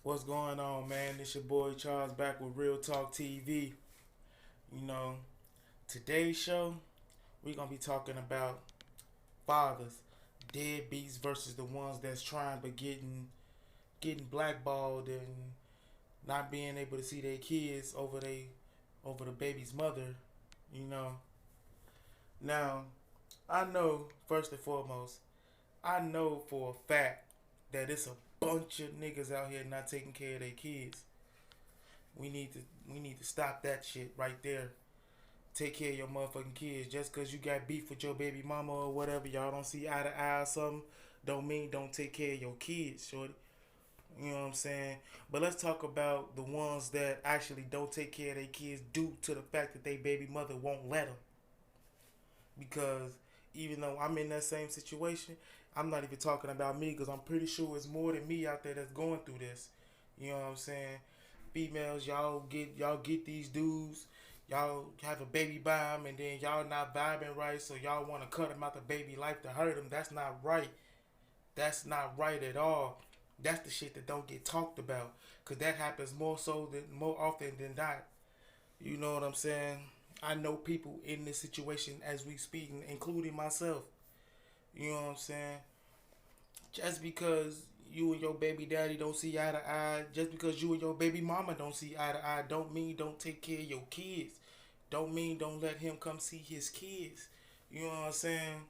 What's going on, man? It's your boy Charles back with Real Talk TV. You know, today's show, we're going to be talking about fathers, deadbeats versus the ones that's trying but getting blackballed and not being able to see their kids over the baby's mother, you know. Now, I know first and foremost, I know for a fact that it's a bunch of niggas out here not taking care of their kids. We need to stop that shit right there. Take care of your motherfucking kids. Just cause you got beef with your baby mama or whatever, y'all don't see eye to eye or something, don't mean don't take care of your kids, shorty. You know what I'm saying? But let's talk about the ones that actually don't take care of their kids due to the fact that they baby mother won't let them. Because even though I'm in that same situation, I'm not even talking about me because I'm pretty sure it's more than me out there that's going through this. You know what I'm saying? Females, y'all get these dudes, y'all have a baby by them, and then y'all not vibing right, so y'all want to cut them out the baby life to hurt them. That's not right. That's not right at all. That's the shit that don't get talked about, cause that happens more often than not. You know what I'm saying? I know people in this situation as we speak, including myself. You know what I'm saying? Just because you and your baby daddy don't see eye to eye, just because you and your baby mama don't see eye to eye, don't mean don't take care of your kids. Don't mean don't let him come see his kids. You know what I'm saying?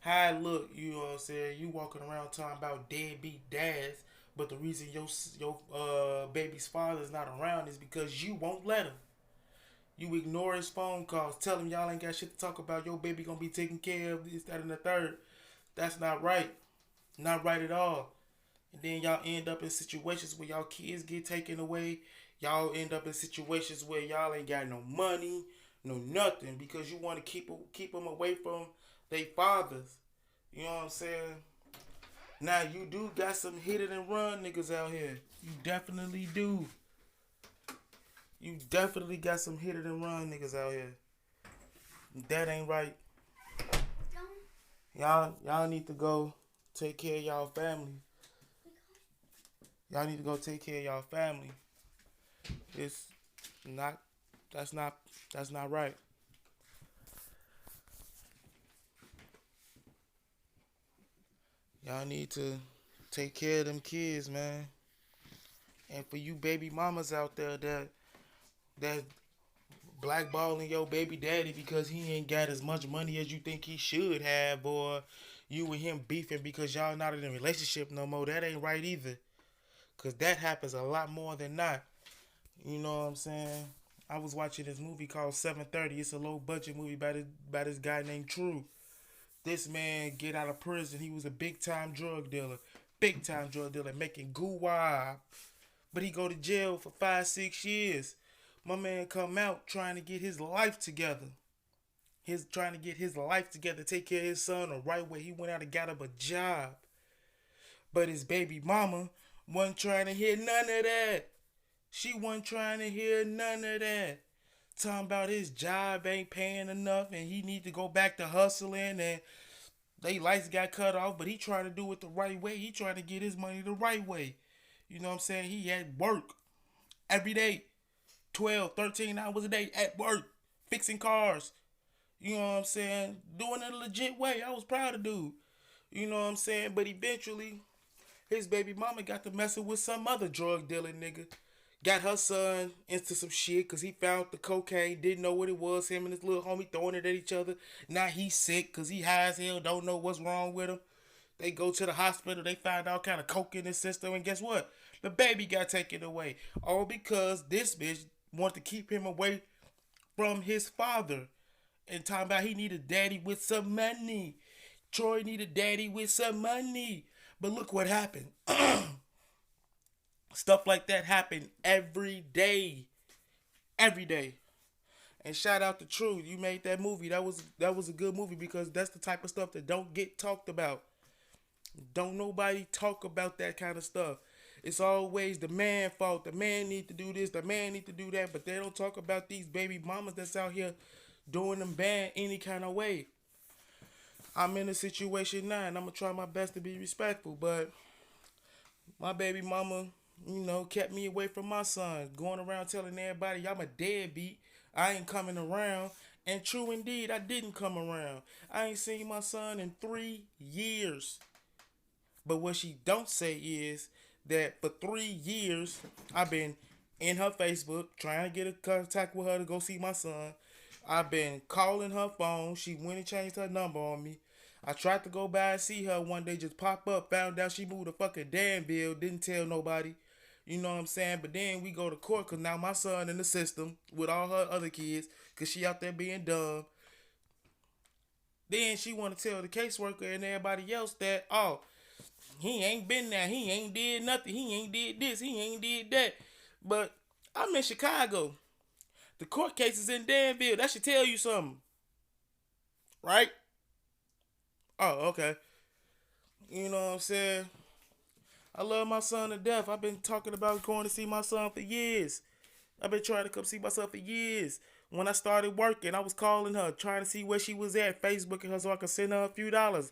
How it look, you know what I'm saying? You walking around talking about deadbeat dads, but the reason your baby's father is not around is because you won't let him. You ignore his phone calls, tell him y'all ain't got shit to talk about. Your baby gonna be taken care of, this, that, and the third. That's not right. Not right at all. And then y'all end up in situations where y'all kids get taken away. Y'all end up in situations where y'all ain't got no money, no nothing, because you want to keep them away from their fathers. You know what I'm saying? Now you do got some hit it and run niggas out here. You definitely do. You definitely got some hit it and run niggas out here. That ain't right. Y'all need to go take care of y'all family. Y'all need to go take care of y'all family. It's not that's not that's not right. Y'all need to take care of them kids, man. And for you baby mamas out there that blackballing your baby daddy because he ain't got as much money as you think he should have, or you and him beefing because y'all not in a relationship no more, that ain't right either. Cause that happens a lot more than not. You know what I'm saying? I was watching this movie called 730. It's a low budget movie by this guy named True. This man get out of prison. He was a big time drug dealer, making goo but he go to jail for 5 6 years. My man come out trying to get his life together. He's trying to get his life together, take care of his son the right way. He went out and got him a job. But his baby mama wasn't trying to hear none of that. She wasn't trying to hear none of that. Talking about his job ain't paying enough and he need to go back to hustling and they lights got cut off, but he trying to do it the right way. He trying to get his money the right way. You know what I'm saying? He had work every day, 12, 13 hours a day at work, fixing cars. You know what I'm saying? Doing it a legit way. I was proud of dude. You know what I'm saying? But eventually, his baby mama got to messing with some other drug dealing nigga. Got her son into some shit because he found the cocaine, didn't know what it was. Him and his little homie throwing it at each other. Now he's sick because he high as hell, don't know what's wrong with him. They go to the hospital, they find all kind of coke in his system, and guess what? The baby got taken away. All because this bitch wanted to keep him away from his father. And talking about he needed daddy with some money. Troy needed daddy with some money. But look what happened. Stuff like that happen every day. Every day. And shout out to True. You made that movie. That was a good movie because that's the type of stuff that don't get talked about. Don't nobody talk about that kind of stuff. It's always the man fault. The man need to do this. The man need to do that. But they don't talk about these baby mamas that's out here doing them bad any kind of way. I'm in a situation now, and I'm gonna try my best to be respectful. But my baby mama kept me away from my son, going around telling everybody I'm a deadbeat. I ain't coming around. And true indeed, I didn't come around. I ain't seen my son in 3 years. But what she don't say is that for 3 years, I've been in her Facebook trying to get in contact with her to go see my son. I've been calling her phone. She went and changed her number on me. I tried to go by and see her one day, just pop up, found out she moved to fucking Danville, didn't tell nobody. You know what I'm saying? But then we go to court because now my son in the system with all her other kids because she out there being dumb. Then she want to tell the caseworker and everybody else that, oh, he ain't been there. He ain't did nothing. He ain't did this. He ain't did that. But I'm in Chicago. The court case is in Danville. That should tell you something. Right? Oh, okay. You know what I'm saying? I love my son to death. I've been talking about going to see my son for years. I've been trying to come see my son for years. When I started working, I was calling her, trying to see where she was at, Facebooking her so I could send her a few dollars.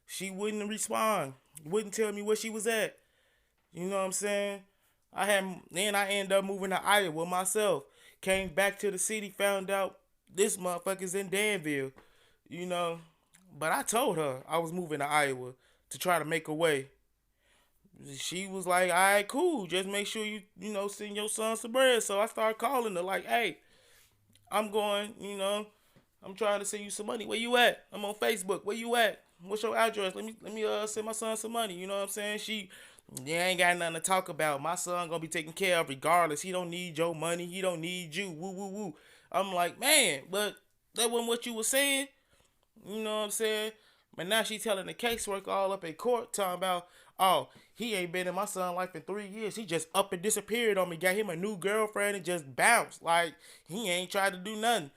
She wouldn't respond. Wouldn't tell me where she was at. You know what I'm saying? I ended up moving to Iowa myself. Came back to the city, found out this motherfucker's in Danville. You know. But I told her I was moving to Iowa to try to make a way. She was like, all right, cool. Just make sure you send your son some bread. So I started calling her like, hey, I'm going, I'm trying to send you some money. Where you at? I'm on Facebook. Where you at? What's your address? Let me send my son some money. You know what I'm saying? They ain't got nothing to talk about. My son gonna be taken care of regardless. He don't need your money. He don't need you. Woo woo woo. I'm like, man, but that wasn't what you were saying. You know what I'm saying? But now she telling the caseworker all up in court talking about, oh, he ain't been in my son's life in 3 years. He just up and disappeared on me. Got him a new girlfriend and just bounced. Like, he ain't tried to do nothing.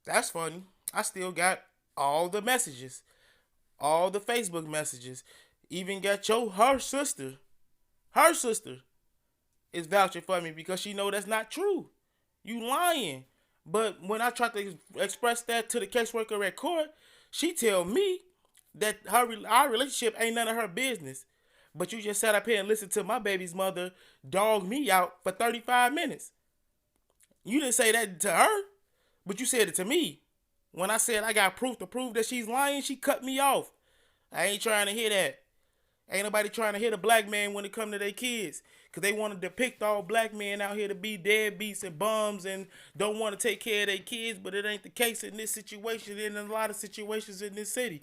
That's funny. I still got all the messages. All the Facebook messages. Even got her sister. Her sister is vouching for me because she know that's not true. You lying. But when I tried to express that to the caseworker at court, she tell me that our relationship ain't none of her business. But you just sat up here and listened to my baby's mother dog me out for 35 minutes. You didn't say that to her, but you said it to me. When I said I got proof to prove that she's lying, she cut me off. I ain't trying to hear that. Ain't nobody trying to hit a black man when it come to their kids. Because they want to depict all black men out here to be deadbeats and bums and don't want to take care of their kids. But it ain't the case in this situation and in a lot of situations in this city.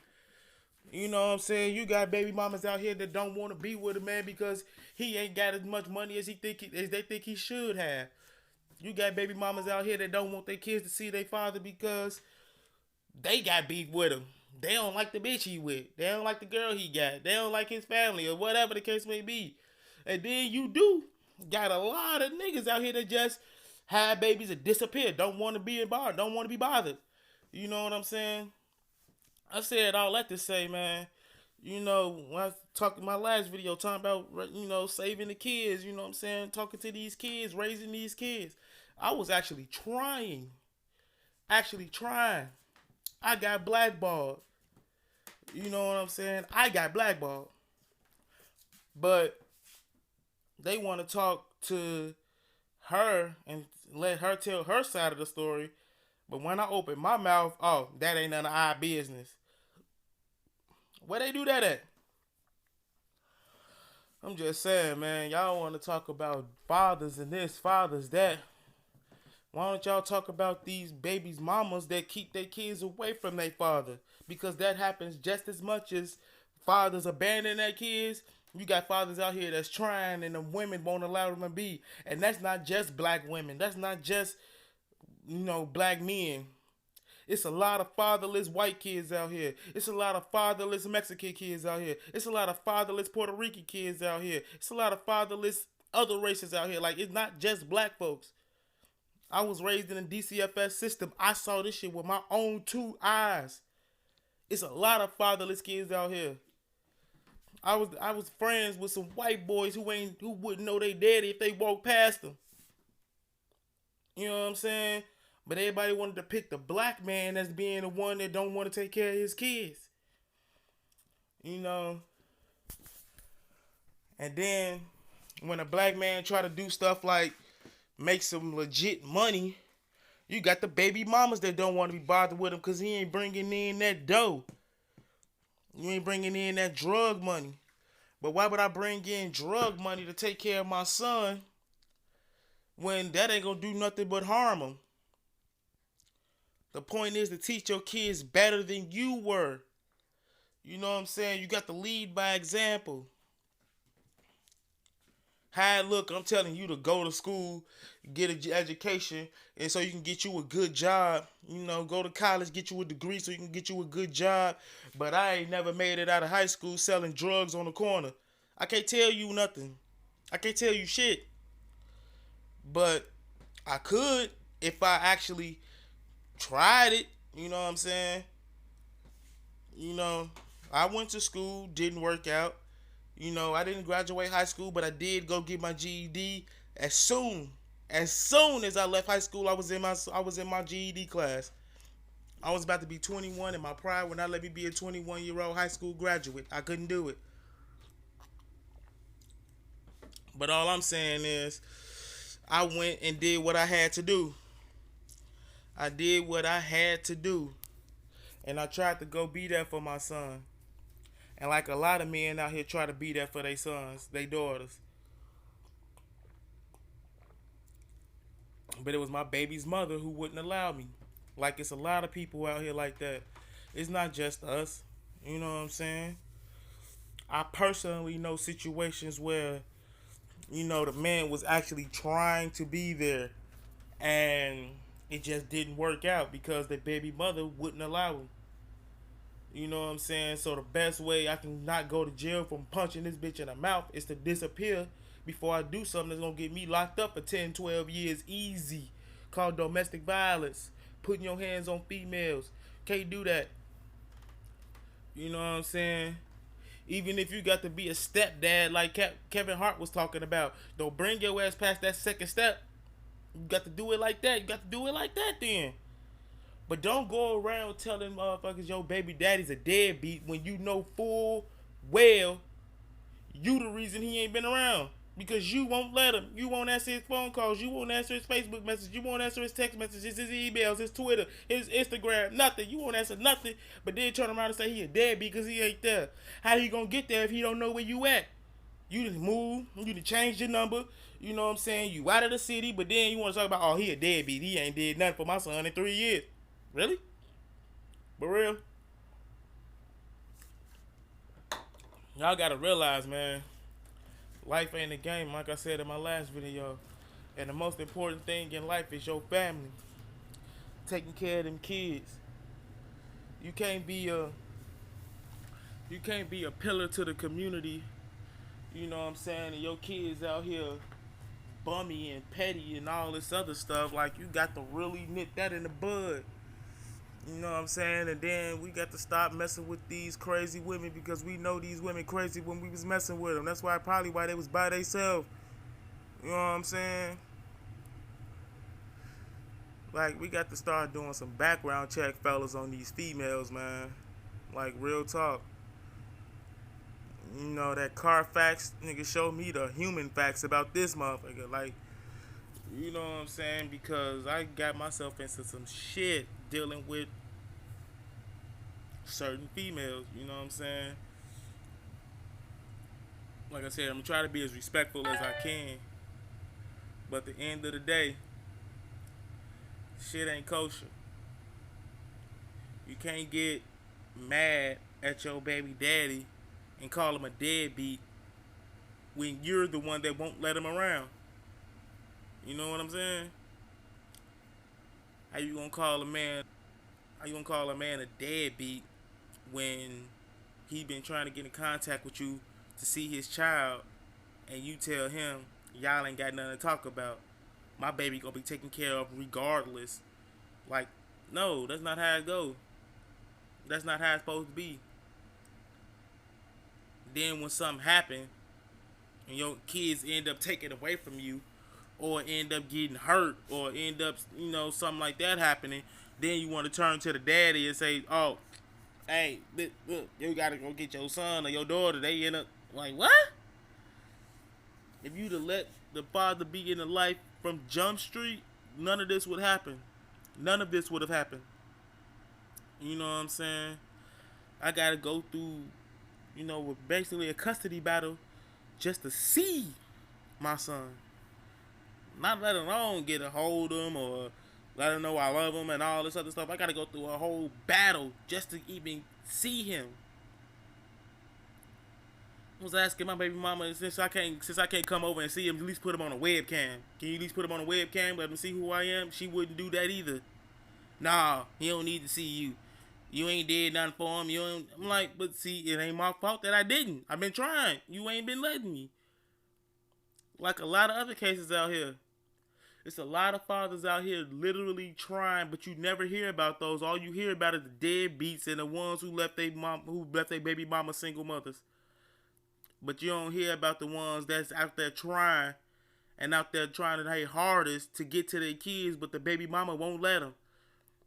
You know what I'm saying? You got baby mamas out here that don't want to be with a man because he ain't got as much money as they think he should have. You got baby mamas out here that don't want their kids to see their father because they got beef with him. They don't like the bitch he with. They don't like the girl he got. They don't like his family or whatever the case may be. And then you got a lot of niggas out here that just have babies and disappear. Don't want to be bothered. Don't want to be bothered. You know what I'm saying? I said all that to say, man. When I was talking my last video, talking about, saving the kids, you know what I'm saying? Talking to these kids, raising these kids. I was actually trying. I got blackballed. You know what I'm saying? I got blackballed. But they want to talk to her and let her tell her side of the story. But when I open my mouth, oh, that ain't none of our business. Where they do that at? I'm just saying, man, y'all want to talk about fathers and this, fathers that. Why don't y'all talk about these babies' mamas that keep their kids away from their father? Because that happens just as much as fathers abandoning their kids. You got fathers out here that's trying and the women won't allow them to be. And that's not just black women. That's not just, black men. It's a lot of fatherless white kids out here. It's a lot of fatherless Mexican kids out here. It's a lot of fatherless Puerto Rican kids out here. It's a lot of fatherless other races out here. Like, it's not just black folks. I was raised in a DCFS system. I saw this shit with my own 2 eyes. It's a lot of fatherless kids out here. I was friends with some white boys who wouldn't know their daddy if they walked past them. You know what I'm saying? But everybody wanted to pick the black man as being the one that don't want to take care of his kids. And then When a black man try to do stuff like make some legit money, you got the baby mamas that don't want to be bothered with him because he ain't bringing in that dough. You ain't bringing in that drug money. But why would I bring in drug money to take care of my son when that ain't gonna do nothing but harm him? The point is to teach your kids better than you were. You know what I'm saying? You got to lead by example. How look, I'm telling you to go to school, get an education, and so you can get you a good job. You know, go to college, get you a degree so you can get you a good job. But I ain't never made it out of high school selling drugs on the corner. I can't tell you nothing. I can't tell you shit. But I could if I actually tried it. You know what I'm saying? You know, I went to school, didn't work out. You know, I didn't graduate high school, but I did go get my GED as soon as I left high school. I was in my GED class. I was about to be 21, and my pride would not let me be a 21-year-old high school graduate. I couldn't do it. But all I'm saying is, I went and did what I had to do. I did what I had to do, and I tried to go be there for my son. And like a lot of men out here try to be there for their sons, their daughters. But it was my baby's mother who wouldn't allow me. Like it's a lot of people out here like that. It's not just us. You know what I'm saying? I personally know situations where, the man was actually trying to be there and it just didn't work out because the baby mother wouldn't allow him. You know what I'm saying? So the best way I can not go to jail from punching this bitch in the mouth is to disappear before I do something that's gonna get me locked up for 10, 12 years easy. Called domestic violence. Putting your hands on females. Can't do that. You know what I'm saying? Even if you got to be a stepdad like Kevin Hart was talking about, don't bring your ass past that second step. You got to do it like that. You got to do it like that then. But don't go around telling motherfuckers your baby daddy's a deadbeat when you know full well you the reason he ain't been around. Because you won't let him. You won't answer his phone calls. You won't answer his Facebook messages. You won't answer his text messages, his emails, his Twitter, his Instagram, nothing. You won't answer nothing. But then turn around and say he a deadbeat because he ain't there. How you gonna get there if he don't know where you at? You just move. You just change your number. You know what I'm saying? You out of the city, but then you want to talk about, oh, he a deadbeat. He ain't did nothing for my son in 3 years. Really? For real? Y'all gotta realize, man, life ain't a game, like I said in my last video. And the most important thing in life is your family. Taking care of them kids. You can't be a pillar to the community, you know what I'm saying, and your kids out here bummy and petty and all this other stuff. Like, you got to really nip that in the bud. You know what I'm saying? And then we got to stop messing with these crazy women because we know these women crazy when we was messing with them. That's probably why they was by themselves. You know what I'm saying? Like, we got to start doing some background check, fellas, on these females, man. Like, real talk. You know, that Carfax nigga showed me the human facts about this motherfucker. Like, you know what I'm saying? Because I got myself into some shit dealing with certain females. You know what I'm saying? Like I said, I'm gonna try to be as respectful as I can. But at the end of the day, shit ain't kosher. You can't get mad at your baby daddy and call him a deadbeat when you're the one that won't let him around. You know what I'm saying? How you gonna call a man? How you gonna call a man a deadbeat when he been trying to get in contact with you to see his child, and you tell him y'all ain't got nothing to talk about? My baby gonna be taken care of regardless. Like, no, that's not how it goes. That's not how it's supposed to be. Then when something happen and your kids end up taken away from you, or end up getting hurt, or end up, something like that happening, then you want to turn to the daddy and say, oh, hey, look, you gotta go get your son or your daughter. They end up like, what? If you'd have let the father be in the life from Jump Street, none of this would happen. None of this would have happened. You know what I'm saying? I gotta go through, basically a custody battle just to see my son. Not let alone get a hold of him or let him know I love him and all this other stuff. I gotta go through a whole battle just to even see him. I was asking my baby mama, since I can't come over and see him, at least put him on a webcam. Can you at least put him on a webcam, let him see who I am? She wouldn't do that either. Nah, he don't need to see you. You ain't did nothing for him. I'm like, but see, it ain't my fault that I didn't. I've been trying. You ain't been letting me. Like a lot of other cases out here. It's a lot of fathers out here literally trying, but you never hear about those. All you hear about is the deadbeats and the ones who left their baby mama single mothers. But you don't hear about the ones that's out there trying and out there trying their hardest to get to their kids, but the baby mama won't let them.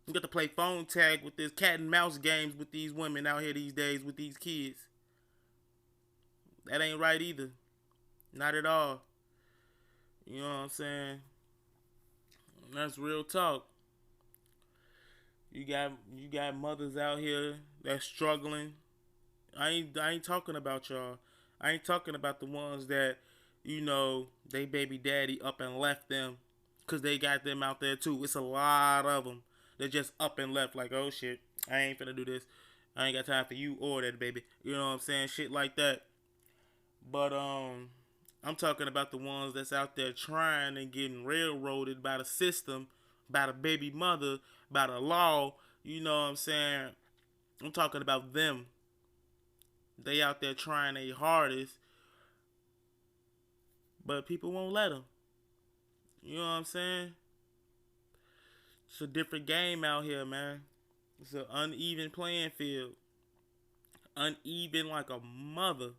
You got to play phone tag with this cat and mouse games with these women out here these days with these kids. That ain't right either. Not at all. You know what I'm saying? That's real talk. You got mothers out here that's struggling. I ain't talking about y'all. I ain't talking about the ones that, they baby daddy up and left them because they got them out there too. It's a lot of them. They're just up and left like, oh shit, I ain't finna do this. I ain't got time for you or that baby. You know what I'm saying? Shit like that. But I'm talking about the ones that's out there trying and getting railroaded by the system, by the baby mother, by the law. You know what I'm saying? I'm talking about them. They out there trying their hardest, but people won't let them. You know what I'm saying? It's a different game out here, man. It's an uneven playing field. Uneven like a mother.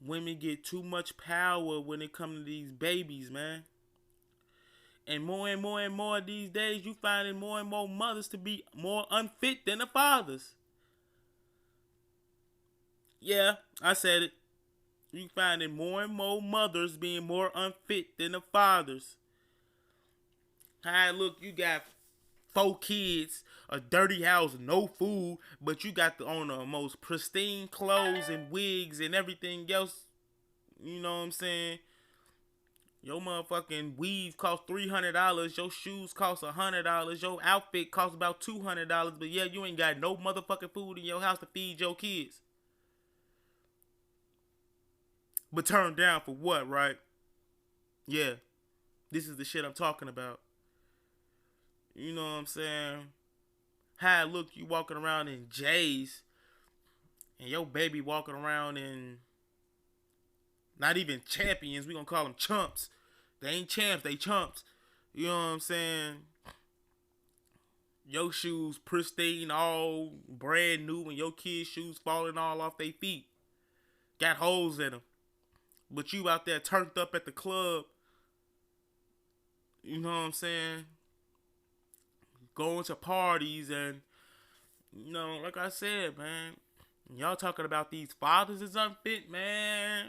Women get too much power when it comes to these babies, man. And more and more these days, you finding more and more mothers to be more unfit than the fathers. Yeah, I said it. You finding more and more mothers being more unfit than the fathers. Hi, look, you got 4 kids, a dirty house, no food, but you got on the most pristine clothes and wigs and everything else. You know what I'm saying? Your motherfucking weave cost $300. Your shoes cost $100. Your outfit cost about $200. But yeah, you ain't got no motherfucking food in your house to feed your kids. But turned down for what, right? Yeah, this is the shit I'm talking about. You know what I'm saying? How look, you walking around in J's and your baby walking around in not even champions. We gonna call them chumps. They ain't champs, they chumps. You know what I'm saying? Your shoes pristine, all brand new, and your kids' shoes falling all off their feet. Got holes in them. But you out there turned up at the club. You know what I'm saying? Going to parties and, like I said, man. Y'all talking about these fathers is unfit, man.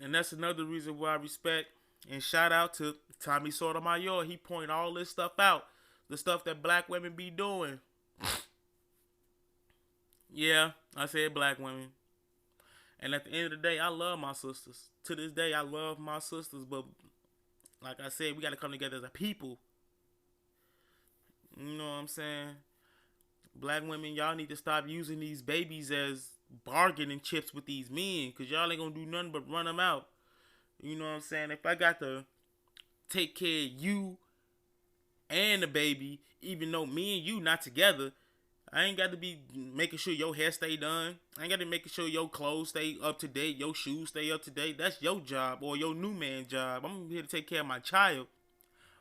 And that's another reason why I respect and shout out to Tommy Sotomayor. He point all this stuff out. The stuff that black women be doing. Yeah, I said black women. And at the end of the day, I love my sisters. To this day, I love my sisters. But like I said, we got to come together as a people. You know what I'm saying? Black women, y'all need to stop using these babies as bargaining chips with these men. Because y'all ain't going to do nothing but run them out. You know what I'm saying? If I got to take care of you and the baby, even though me and you not together, I ain't got to be making sure your hair stay done. I ain't got to making sure your clothes stay up to date, your shoes stay up to date. That's your job or your new man's job. I'm here to take care of my child.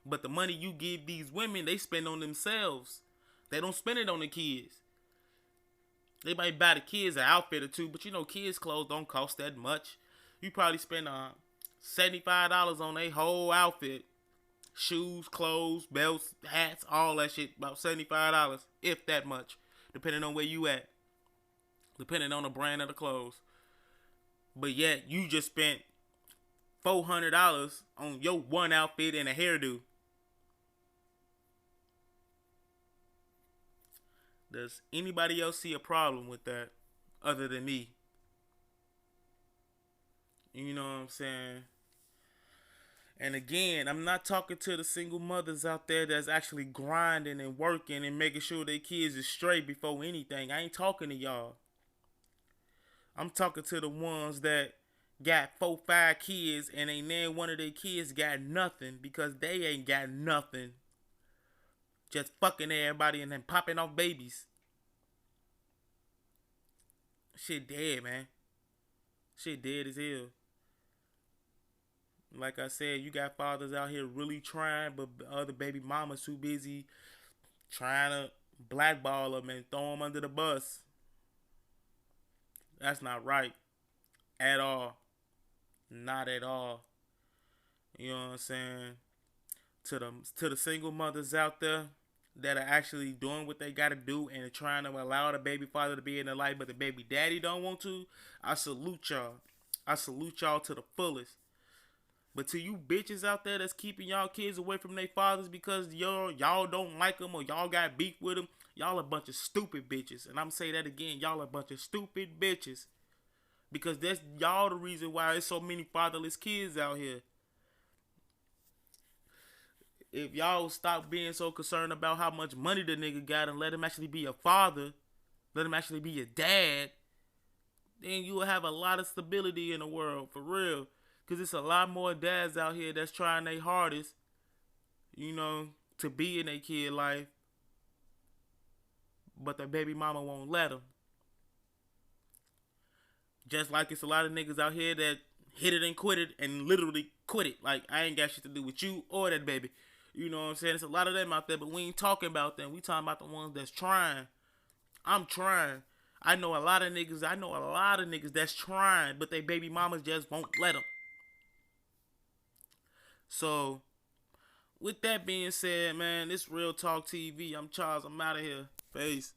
But the money you give these women, they spend on themselves. They don't spend it on the kids. They might buy the kids an outfit or two, but kids' clothes don't cost that much. You probably spend $75 on a whole outfit. Shoes, clothes, belts, hats, all that shit. About $75, if that much, depending on where you at. depending on the brand of the clothes. But yet you just spent $400 on your one outfit and a hairdo. Does anybody else see a problem with that other than me? You know what I'm saying? And again, I'm not talking to the single mothers out there that's actually grinding and working and making sure their kids is straight before anything. I ain't talking to y'all. I'm talking to the ones that got 4, 5 kids and ain't none one of their kids got nothing because they ain't got nothing. Just fucking everybody and then popping off babies. Shit dead, man. Shit dead as hell. Like I said, you got fathers out here really trying, but other baby mamas too busy trying to blackball them and throw them under the bus. That's not right at all. Not at all. You know what I'm saying? To the single mothers out there that are actually doing what they gotta do and trying to allow the baby father to be in their life, but the baby daddy don't want to, I salute y'all. I salute y'all to the fullest. But to you bitches out there that's keeping y'all kids away from their fathers because y'all don't like them or y'all got beef with them, y'all a bunch of stupid bitches. And I'm saying that again, y'all a bunch of stupid bitches. Because that's y'all the reason why there's so many fatherless kids out here. If y'all stop being so concerned about how much money the nigga got and let him actually be a father, let him actually be a dad, then you will have a lot of stability in the world, for real. Because it's a lot more dads out here that's trying their hardest, you know, to be in their kid life. But their baby mama won't let them. Just like it's a lot of niggas out here that hit it and quit it and literally quit it. Like, I ain't got shit to do with you or that baby. You know what I'm saying? It's a lot of them out there, but we ain't talking about them. We talking about the ones that's trying. I'm trying. I know a lot of niggas that's trying, but they baby mamas just won't let them. So, with that being said, man, this Real Talk TV. I'm Charles. I'm out of here. Peace.